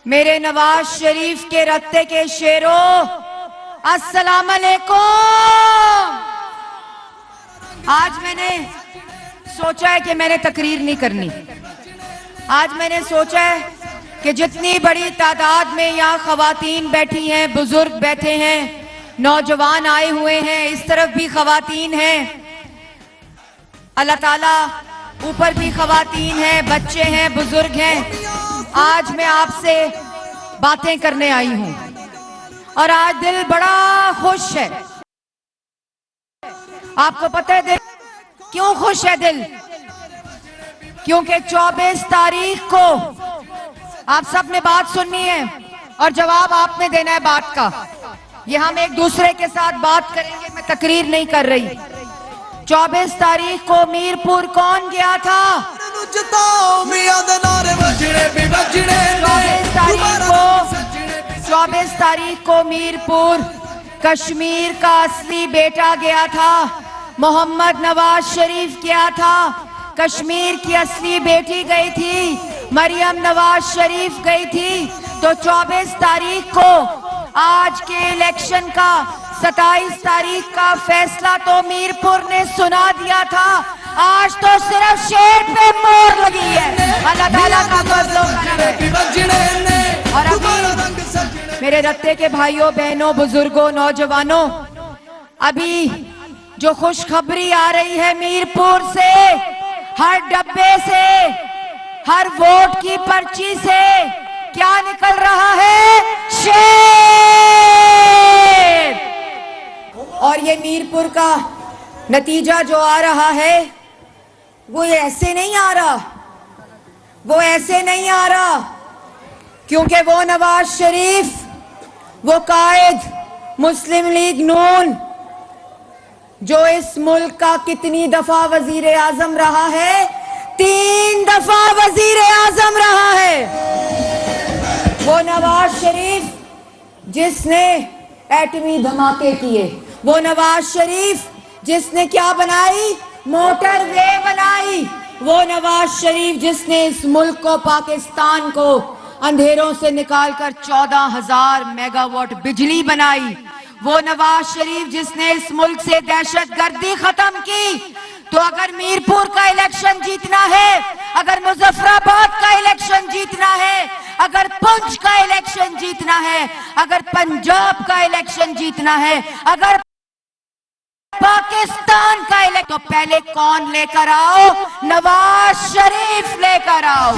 मेरे नवाज शरीफ के रत्ते के शेरों, अस्सलाम अलैकुम। आज मैंने सोचा है कि मैंने तकरीर नहीं करनी। आज मैंने सोचा है कि जितनी बड़ी तादाद में यहाँ खवातीन बैठी हैं, बुजुर्ग बैठे हैं, नौजवान आए हुए हैं, इस तरफ भी खवातीन हैं, अल्लाह ताला ऊपर भी खवातीन हैं, बच्चे हैं, बुजुर्ग हैं। आज मैं आपसे बातें करने आई हूं और आज दिल बड़ा खुश है। आपको पता है दिल क्यों खुश है? दिल क्योंकि 24 तारीख को आप सब ने बात सुननी है और जवाब आपने देना है बात का। ये हम एक दूसरे के साथ बात करेंगे, मैं तकरीर नहीं कर रही। 24 तारीख को मीरपुर कौन गया था? 24 तारीख को मीरपुर कश्मीर का असली बेटा गया था, मोहम्मद नवाज शरीफ गया था। कश्मीर की असली बेटी गई थी, मरियम नवाज शरीफ गई थी। तो 24 तारीख को आज के इलेक्शन का 27 तारीख का फैसला तो मीरपुर ने सुना दिया था। आज तो सिर्फ शेर पे मोहर लगी है, अल्लाह ताला का फजल है। और अभी मेरे रत्ते के भाइयों, बहनों, बुजुर्गों, नौजवानों, अभी जो खुशखबरी आ रही है मीरपुर से, हर डब्बे से, हर वोट की पर्ची से क्या निकल रहा है? शेर। और ये मीरपुर का नतीजा जो आ रहा है वो ऐसे नहीं आ रहा, वो ऐसे नहीं आ रहा, क्योंकि वो नवाज शरीफ, वो कायद मुस्लिम लीग नून जो इस मुल्क का कितनी दफा वजीर आजम रहा है? 3 दफा वजीर आजम रहा है। वो नवाज शरीफ जिसने एटमी धमाके किए, वो नवाज शरीफ जिसने क्या बनाई? मोटरवे बनाई। वो नवाज शरीफ जिसने इस मुल्क को, पाकिस्तान को अंधेरों से निकालकर 14,000 मेगावाट बिजली बनाई। वो नवाज शरीफ जिसने इस मुल्क से दहशतगर्दी खत्म की। तो अगर मीरपुर का इलेक्शन जीतना है, अगर मुजफ्फराबाद का इलेक्शन जीतना है, अगर पुंछ का इलेक्शन जीतना है, अगर पंजाब का इलेक्शन जीतना है, अगर पाकिस्तान का इलेक्शन, तो पहले कौन लेकर आओ? नवाज शरीफ लेकर आओ।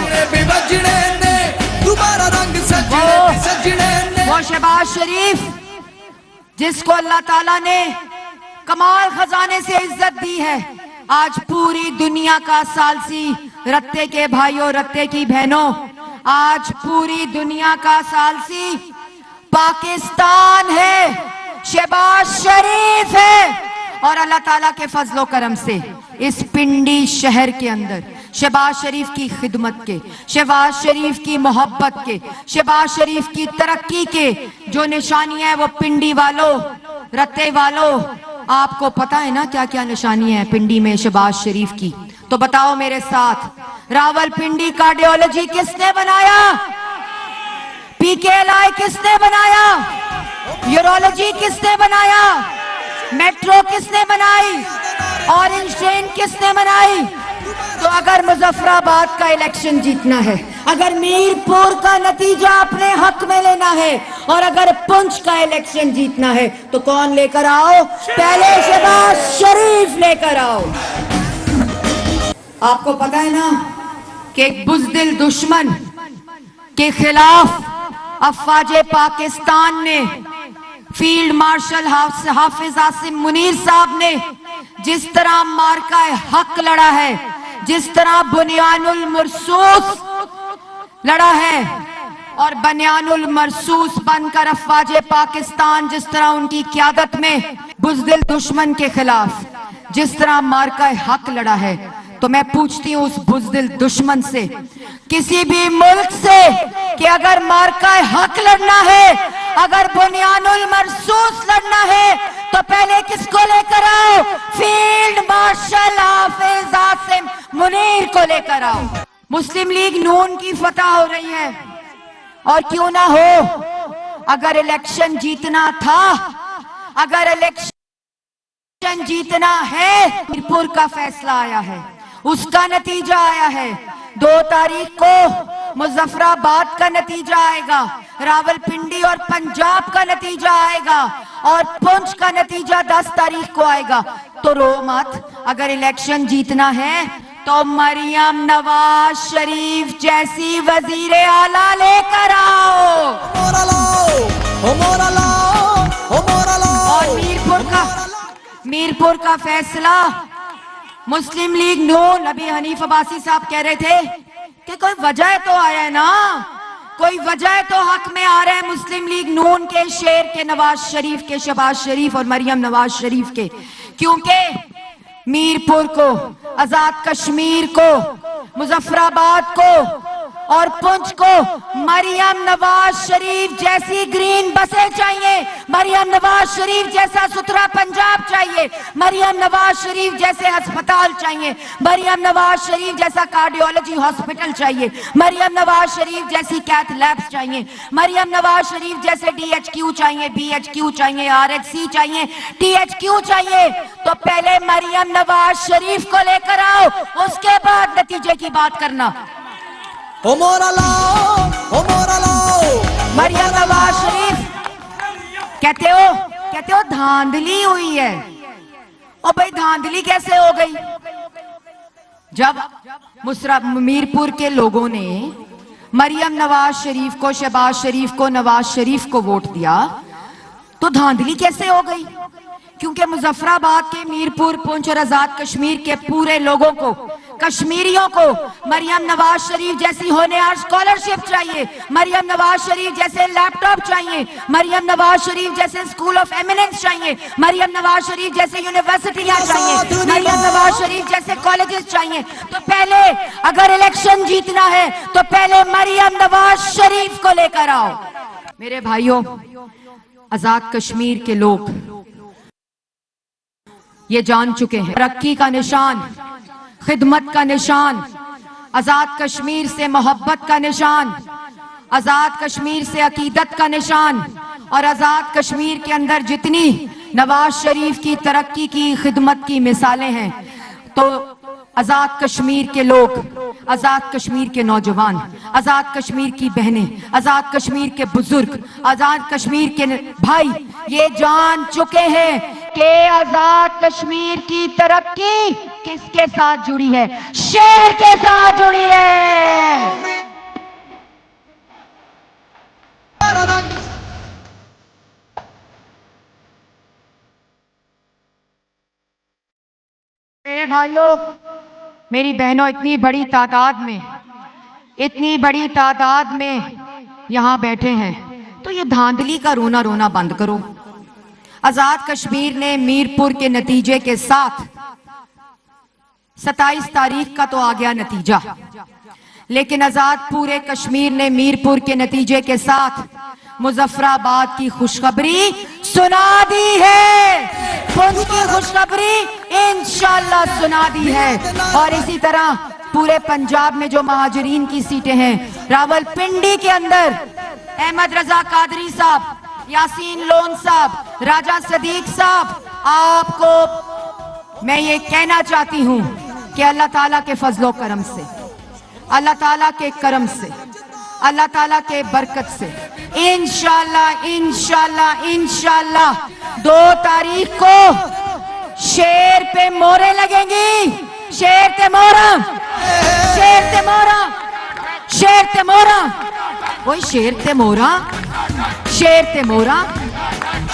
वो शहबाज शरीफ जिसको अल्लाह ताला ने कमाल खजाने से इज्जत दी है, आज पूरी दुनिया का सालसी, रत्ते के भाइयों, रत्ते की बहनों, आज पूरी दुनिया का सालसी पाकिस्तान है, शहबाज शरीफ है। और अल्लाह ताला के फजलो करम से इस पिंडी शहर के अंदर शहबाज शरीफ की खिदमत के, शहबाज शरीफ की मोहब्बत के, शहबाज शरीफ की तरक्की के जो निशानियां है, वो पिंडी वालों, रत्ते वालों, आपको पता है ना क्या क्या निशानी है पिंडी में शहबाज शरीफ की? तो बताओ मेरे साथ, रावलपिंडी कार्डियोलॉजी किसने बनाया? PKLI किसने बनाया? यूरोलॉजी किसने बनाया? मेट्रो किसने बनाई? ऑरेंज ट्रेन किसने बनाई? तो अगर मुजफ्फराबाद का इलेक्शन जीतना है, अगर मीरपुर का नतीजा अपने हक में लेना है, और अगर पुंछ का इलेक्शन जीतना है, तो कौन लेकर आओ? पहले शहबाज शरीफ लेकर आओ। आपको पता है ना कि एक बुज़दिल दुश्मन के खिलाफ अफवाजे पाकिस्तान ने, फील्ड मार्शल हाफिज आसिम मुनीर साहब ने जिस तरह मार्का हक लड़ा है, जिस तरह बुनियानुल मरसूस लड़ा है, और बनियानुल मरसूस बनकर अफवाजे पाकिस्तान जिस तरह उनकी क़यादत में बुज़दिल दुश्मन के खिलाफ जिस तरह मार्का हक लड़ा है, तो मैं पूछती हूँ उस बुज़दिल दुश्मन से, किसी भी मुल्क से, कि अगर मार्का हक लड़ना है, अगर बुनियानुल मरसूस लड़ना है, तो पहले किसको लेकर आओ? फील्ड मार्शल हाफिज आसिम मुनीर को लेकर आओ। मुस्लिम लीग नून की फतह हो रही है, और क्यों ना हो, अगर इलेक्शन जीतना था, अगर इलेक्शन जीतना है, मीरपुर का फैसला आया है, उसका नतीजा आया है। 2 तारीख को मुजफ्फराबाद का नतीजा आएगा, रावलपिंडी और पंजाब का नतीजा आएगा, और पुंछ का नतीजा 10 तारीख को आएगा। तो रो मत, अगर इलेक्शन जीतना है तो मरियम नवाज शरीफ जैसी वजीरे आला लेकर आओ। और मीरपुर का फैसला मुस्लिम लीग नून, अभी हनीफ अब्बासी साहब कह रहे थे कि कोई वजह तो आया है ना, कोई वजह तो हक में आ रहे हैं मुस्लिम लीग नून के, शेर के, नवाज शरीफ के, शहबाज शरीफ और मरियम नवाज शरीफ के, क्योंकि मीरपुर को, आजाद कश्मीर को, मुजफ्फराबाद को और पुंछ को मरियम नवाज शरीफ जैसी ग्रीन बसें चाहिए, मरियम नवाज शरीफ जैसा सुथरा पंजाब चाहिए, मरियम नवाज शरीफ जैसे अस्पताल चाहिए, मरियम नवाज शरीफ जैसा कार्डियोलॉजी हॉस्पिटल चाहिए, मरियम नवाज शरीफ जैसी कैथ लैब्स चाहिए, मरियम नवाज शरीफ जैसे DHQ चाहिए, BHQ चाहिए, RHC चाहिए, THQ चाहिए। तो पहले मरियम नवाज शरीफ को लेकर आओ, उसके बाद नतीजे की बात करना। मरियम नवाज शरीफ कहते हो धांधली हुई है। ओ भाई, धांधली कैसे हो गई? जब मीरपुर के लोगों ने मरियम नवाज शरीफ को, शहबाज शरीफ को, नवाज शरीफ को वोट दिया, तो धांधली कैसे हो गई? क्योंकि मुजफ्फराबाद के, मीरपुर, पुंछ और आजाद कश्मीर के पूरे लोगों को, कश्मीरियों को मरियम नवाज शरीफ जैसी होनहार स्कॉलरशिप चाहिए, मरियम नवाज शरीफ जैसे लैपटॉप चाहिए, मरियम नवाज शरीफ जैसे स्कूल ऑफ एमिनेंस चाहिए, मरियम नवाज शरीफ जैसे यूनिवर्सिटियां चाहिए, मरियम नवाज शरीफ जैसे कॉलेजेस चाहिए। तो पहले अगर इलेक्शन जीतना है तो पहले मरियम नवाज शरीफ को लेकर आओ। मेरे भाइयों, आजाद कश्मीर के लोग ये जान चुके हैं, तरक्की का निशान, खिदमत का निशान, आजाद कश्मीर से मोहब्बत का निशान, आजाद कश्मीर से अकीदत का निशान, और आजाद कश्मीर के अंदर जितनी नवाज शरीफ की तरक्की की, खिदमत की मिसालें हैं, तो आजाद कश्मीर के लोग, आजाद कश्मीर के नौजवान, आजाद कश्मीर की बहनें, आजाद कश्मीर के बुजुर्ग, आजाद कश्मीर के भाई ये जान चुके हैं कि आजाद कश्मीर की तरक्की किसके साथ जुड़ी है? शेर के साथ जुड़ी है। मेरे भाइयों, मेरी बहनों, इतनी बड़ी तादाद में यहां बैठे हैं, तो ये धांधली का रोना रोना बंद करो। आजाद कश्मीर ने मीरपुर के नतीजे के साथ 27 तारीख का तो आ गया नतीजा, लेकिन आजाद पूरे कश्मीर ने मीरपुर के नतीजे के साथ मुजफ्फराबाद की खुशखबरी सुना दी है, पुंछ की खुशखबरी इंशाअल्लाह सुना दी है। और इसी तरह पूरे पंजाब में जो महाजरीन की सीटें हैं, रावलपिंडी के अंदर अहमद रजा कादरी साहब, यासीन लोन साहब, राजा सदीक साहब, आपको मैं ये कहना चाहती हूं कि अल्लाह ताला के फजलो करम से, अल्लाह ताला के करम से, अल्लाह ताला के बरकत से इंशाअल्लाह इंशाअल्लाह इंशाअल्लाह 2 तारीख को शेर पे मोहरें लगेंगी। शेर ते मोहरा, शेर ते मोहरा, शेर ते मोहरा, वही शेर ते मोहरा, शेर ते मोहरा,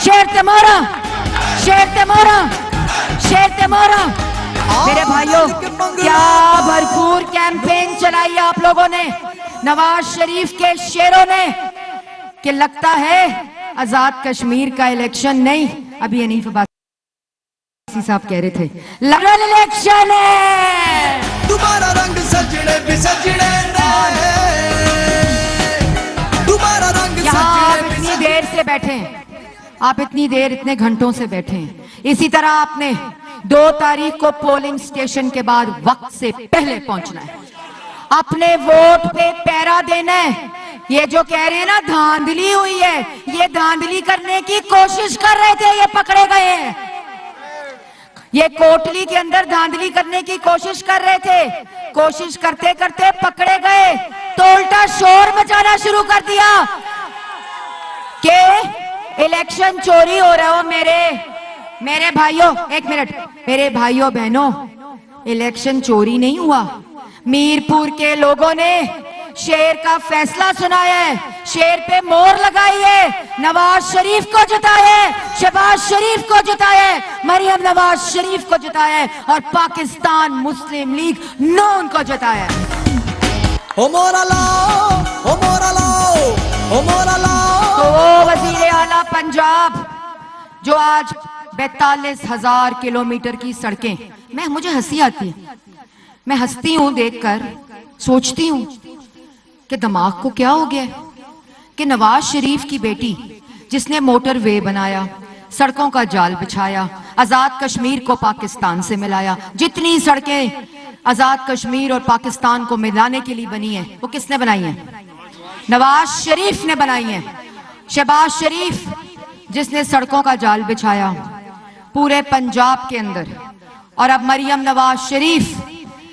शेर ते मोहरा, शेर ते मोहरा, शेर ते मोहरा। मेरे भाइयों, क्या भरपूर कैंपेन चलाई आप लोगों ने, नवाज शरीफ के शेरों ने, कि लगता है आजाद कश्मीर का इलेक्शन नहीं, अभी हनीफ अब्बासी साहब कह रहे थे लड़ल इलेक्शन है, दोबारा रंग सजड़े बिसजड़े दोबारा रंग। यहाँ आप इतनी देर से बैठे हैं, आप इतनी देर, इतने घंटों से बैठे हैं, इसी तरह आपने 2 तारीख को पोलिंग स्टेशन के बाद वक्त से पहले पहुंचना है, अपने वोट पे पहरा देना है, ये जो कह रहे हैं ना धांधली हुई है, ये धांधली करने की कोशिश कर रहे थे, ये पकड़े गए हैं। ये कोटली के अंदर धांधली करने की कोशिश कर रहे थे, कोशिश करते करते पकड़े गए तो उल्टा शोर मचाना शुरू कर दिया कि इलेक्शन चोरी हो रहा हो। मेरे भाइयों, एक मिनट, मेरे भाइयों बहनों, इलेक्शन चोरी नहीं हुआ। मीरपुर के लोगों ने शेर का फैसला सुनाया है, शेर पे मोहर लगाई है, नवाज शरीफ को जिताया है, शहबाज शरीफ को जिताया है, मरियम नवाज शरीफ को जिताया है और पाकिस्तान मुस्लिम लीग नून को जिताया है। तो वो वजीर आला पंजाब जो आज 42,000 किलोमीटर की सड़कें, मुझे हंसी आती है, मैं हंसती हूं देखकर, सोचती हूं कि दिमाग को क्या हो गया कि नवाज शरीफ की बेटी जिसने मोटरवे बनाया, सड़कों का जाल बिछाया, आजाद कश्मीर को पाकिस्तान से मिलाया, जितनी सड़कें आजाद कश्मीर और पाकिस्तान को मिलाने के लिए बनी है वो किसने बनाई है? नवाज शरीफ ने बनाई है। शहबाज शरीफ जिसने सड़कों का जाल बिछाया पूरे पंजाब के अंदर, और अब मरियम नवाज शरीफ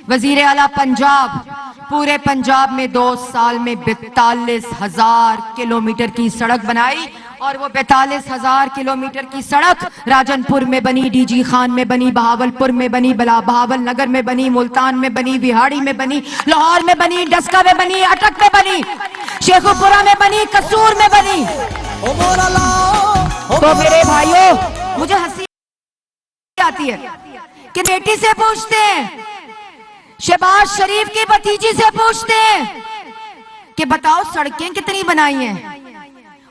वजीर आला पंजाब पूरे पंजाब में 2 साल में 42,000 किलोमीटर की सड़क बनाई। और वो 42,000 किलोमीटर की सड़क राजनपुर में बनी, डीजी खान में बनी, बहावलपुर में बनी, बहावल नगर में बनी, मुल्तान में बनी, बिहाड़ी में बनी, लाहौर में बनी, डस्का में बनी, अटक में बनी, शेखुपुरा में बनी, कसूर में बनी। तो मेरे भाइयों, मुझे हंसी आती है कि बेटी से पूछते हैं, शहबाज शरीफ की भतीजी से पूछते हैं कि बताओ सड़कें कितनी बनाई हैं,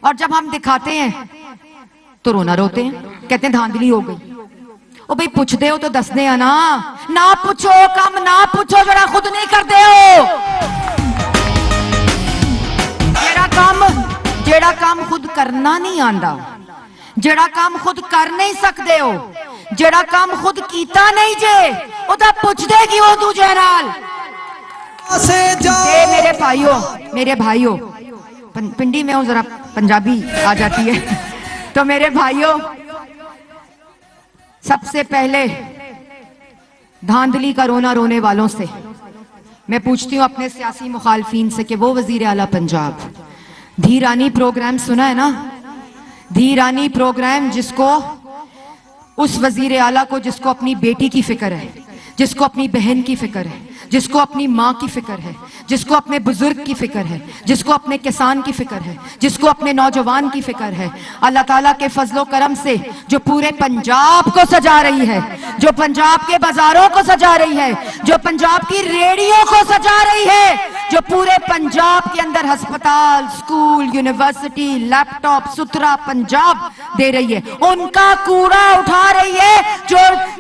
और जब हम दिखाते हैं तो रोना रोते हैं, कहते हैं धांधली हो गई। ओ भाई पूछते हो तो दसदे आ ना पूछो, कम ना पूछो जरा खुद नहीं करते हो। जेड़ा काम खुद करना नहीं आंदा, जेड़ा काम खुद कर नहीं सकते हो, जेड़ा काम खुद कीता नहीं जे ओदा पुछदे कि वो दूजे नाल। मेरे भाइयों पिंडी में हूं, जरा पंजाबी आ जाती है। तो मेरे भाइयों, सबसे पहले धांधली का रोना रोने वालों से मैं पूछती हूं, अपने सियासी मुखालफीन से, कि वो वजीर आला पंजाब धीरानी प्रोग्राम सुना है ना? धीरानी प्रोग्राम, जिसको उस वजीर आला को जिसको अपनी बेटी की फिक्र है, जिसको अपनी बहन की फिक्र है, जिसको अपनी माँ की फिक्र है, जिसको अपने बुजुर्ग की फिक्र है, जिसको अपने किसान की फिक्र है, जिसको अपने नौजवान की फिक्र है, अल्लाह ताला के फजलो करम से जो पूरे पंजाब को सजा रही है, जो पंजाब के बाजारों को सजा रही है, जो पंजाब की रेडियो को सजा रही है, जो पूरे पंजाब के अंदर अस्पताल, स्कूल, यूनिवर्सिटी, लैपटॉप, सुथरा पंजाब दे रही है, उनका कूड़ा उठा रही है जो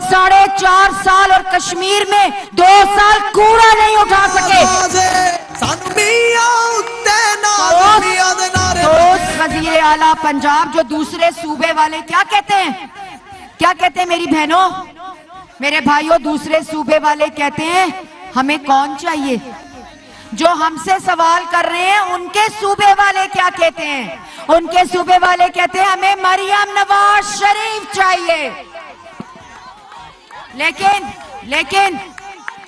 4.5 साल और कश्मीर में 2 साल कूड़ा नहीं उठा सके। वजीर आला पंजाब जो दूसरे सूबे वाले क्या कहते हैं, क्या कहते हैं मेरी बहनों, मेरे भाइयों, दूसरे सूबे वाले कहते हैं हमें कौन चाहिए? जो हमसे सवाल कर रहे हैं उनके सूबे वाले क्या कहते हैं? उनके सूबे वाले कहते हैं हमें मरियम नवाज शरीफ चाहिए।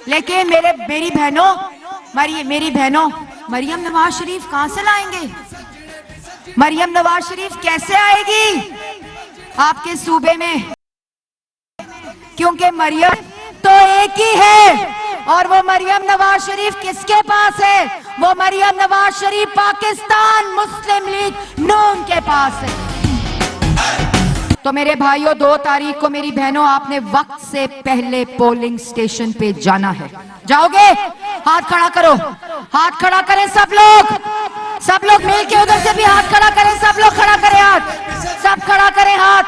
लेकिन मेरी बहनों, मरियम नवाज शरीफ कहां से लाएंगे? मरियम नवाज शरीफ कैसे आएगी आपके सूबे में? क्योंकि मरियम तो एक ही है, और वो मरियम नवाज शरीफ किसके पास है? वो मरियम नवाज शरीफ पाकिस्तान मुस्लिम लीग नून के पास है। तो मेरे भाइयों, 2 तारीख को मेरी बहनों, आपने वक्त से पहले पोलिंग स्टेशन पे जाना है। जाओगे? हाथ खड़ा करो, हाथ खड़ा करें सब लोग मिल के, उधर से भी हाथ खड़ा करें, सब लोग खड़ा करें हाथ, सब खड़ा करें हाथ।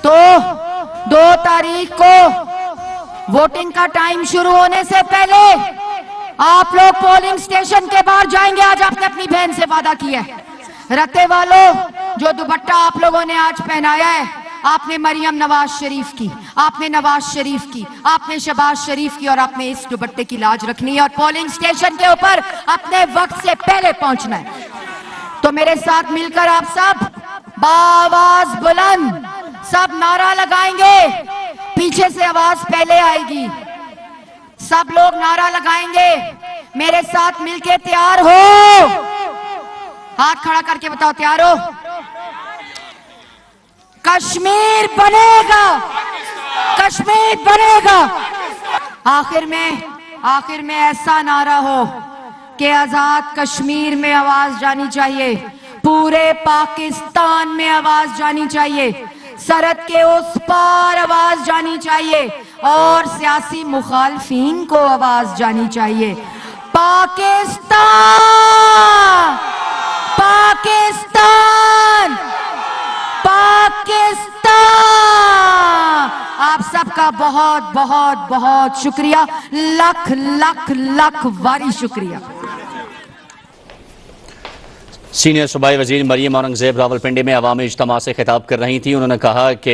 तो 2 तारीख को वोटिंग का टाइम शुरू होने से पहले आप लोग पोलिंग स्टेशन के बाहर जाएंगे। आज आपने अपनी बहन से वादा किया है। रत्ते वालों, जो दुपट्टा आप लोगों ने आज पहनाया है, आपने मरियम नवाज शरीफ की, आपने नवाज शरीफ की, आपने शहबाज शरीफ की और आपने इस दुपट्टे की लाज रखनी है और पोलिंग स्टेशन के ऊपर अपने वक्त से पहले पहुंचना है। तो मेरे साथ मिलकर आप सब बाआवाज बुलंद सब नारा लगाएंगे। पीछे से आवाज पहले आएगी, सब लोग नारा लगाएंगे। मेरे साथ मिलके तैयार हो? हाथ खड़ा करके बताओ, तैयार हो? कश्मीर बनेगा, कश्मीर बनेगा। आखिर में ऐसा नारा हो कि आजाद कश्मीर में आवाज जानी चाहिए, पूरे पाकिस्तान में आवाज जानी चाहिए, सरहद के उस पार आवाज जानी चाहिए और सियासी मुखालफीन को आवाज जानी चाहिए। पाकिस्तान, पाकिस्तान, पाकिस्तान। आप सबका बहुत बहुत बहुत शुक्रिया, लख लख लख वारी शुक्रिया। सीनियर सूबाई वजीर मरियम औरंगजेब रावलपिंडी में अवामी इज्तिमा से खिताब कर रही थी। उन्होंने कहा कि